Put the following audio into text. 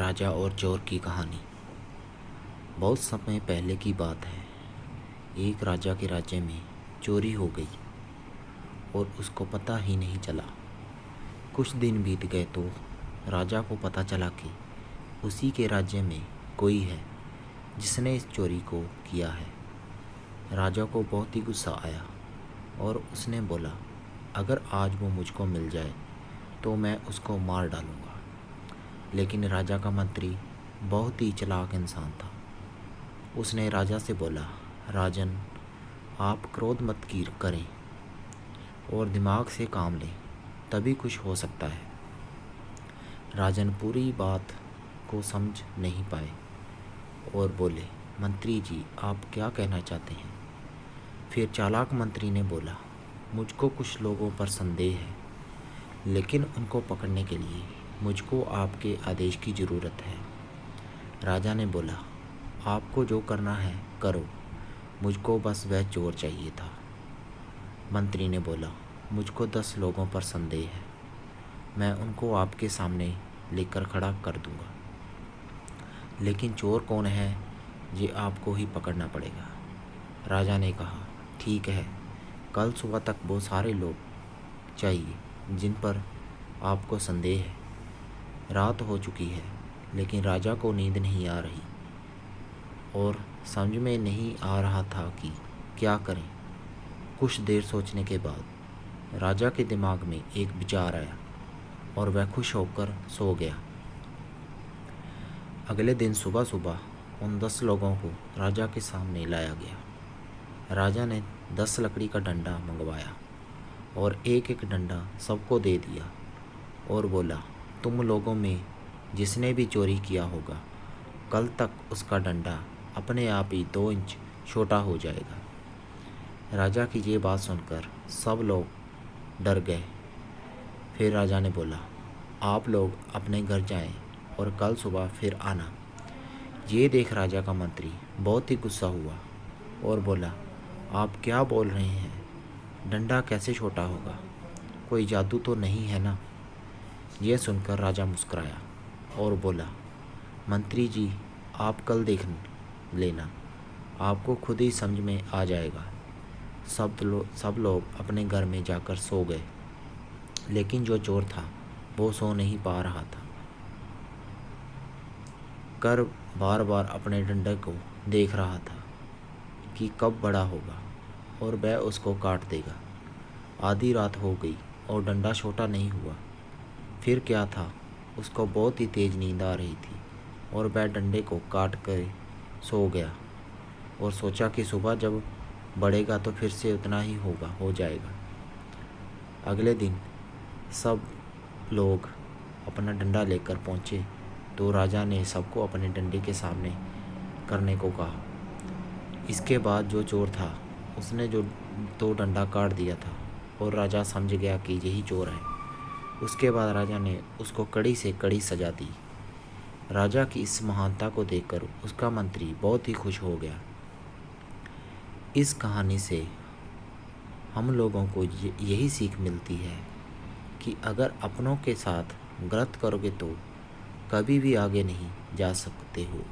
राजा और चोर की कहानी। बहुत समय पहले की बात है। एक राजा के राज्य में चोरी हो गई और उसको पता ही नहीं चला। कुछ दिन बीत गए तो राजा को पता चला कि उसी के राज्य में कोई है जिसने इस चोरी को किया है। राजा को बहुत ही गुस्सा आया और उसने बोला, अगर आज वो मुझको मिल जाए तो मैं उसको मार डालूँगा। लेकिन राजा का मंत्री बहुत ही चालाक इंसान था। उसने राजा से बोला, राजन, आप क्रोध मत करें और दिमाग से काम लें, तभी कुछ हो सकता है। राजन पूरी बात को समझ नहीं पाए और बोले, मंत्री जी, आप क्या कहना चाहते हैं? फिर चालाक मंत्री ने बोला, मुझको कुछ लोगों पर संदेह है, लेकिन उनको पकड़ने के लिए मुझको आपके आदेश की ज़रूरत है। राजा ने बोला, आपको जो करना है करो, मुझको बस वह चोर चाहिए था। मंत्री ने बोला, मुझको 10 लोगों पर संदेह है, मैं उनको आपके सामने लेकर खड़ा कर दूंगा, लेकिन चोर कौन है ये आपको ही पकड़ना पड़ेगा। राजा ने कहा, ठीक है, कल सुबह तक वो सारे लोग चाहिए जिन पर आपको संदेह है। रात हो चुकी है, लेकिन राजा को नींद नहीं आ रही और समझ में नहीं आ रहा था कि क्या करें। कुछ देर सोचने के बाद राजा के दिमाग में एक विचार आया और वह खुश होकर सो गया। अगले दिन सुबह सुबह उन 10 लोगों को राजा के सामने लाया गया। राजा ने 10 लकड़ी का डंडा मंगवाया और एक एक डंडा सबको दे दिया और बोला, तुम लोगों में जिसने भी चोरी किया होगा, कल तक उसका डंडा अपने आप ही 2 इंच छोटा हो जाएगा। राजा की ये बात सुनकर सब लोग डर गए। फिर राजा ने बोला, आप लोग अपने घर जाएं और कल सुबह फिर आना। ये देख राजा का मंत्री बहुत ही गुस्सा हुआ और बोला, आप क्या बोल रहे हैं? डंडा कैसे छोटा होगा? कोई जादू तो नहीं है ना? यह सुनकर राजा मुस्कुराया और बोला, मंत्री जी, आप कल देख लेना, आपको खुद ही समझ में आ जाएगा। सब लोग अपने घर में जाकर सो गए, लेकिन जो चोर था वो सो नहीं पा रहा था। कर बार बार अपने डंडे को देख रहा था कि कब बड़ा होगा और वह उसको काट देगा। आधी रात हो गई और डंडा छोटा नहीं हुआ। फिर क्या था, उसको बहुत ही तेज़ नींद आ रही थी और वह डंडे को काट कर सो गया और सोचा कि सुबह जब बढ़ेगा तो फिर से उतना ही हो जाएगा। अगले दिन सब लोग अपना डंडा लेकर पहुँचे तो राजा ने सबको अपने डंडे के सामने करने को कहा। इसके बाद जो चोर था उसने जो 2 डंडा काट दिया था और राजा समझ गया कि यही चोर है। उसके बाद राजा ने उसको कड़ी से कड़ी सजा दी। राजा की इस महानता को देखकर उसका मंत्री बहुत ही खुश हो गया। इस कहानी से हम लोगों को यही सीख मिलती है कि अगर अपनों के साथ गलत करोगे तो कभी भी आगे नहीं जा सकते हो।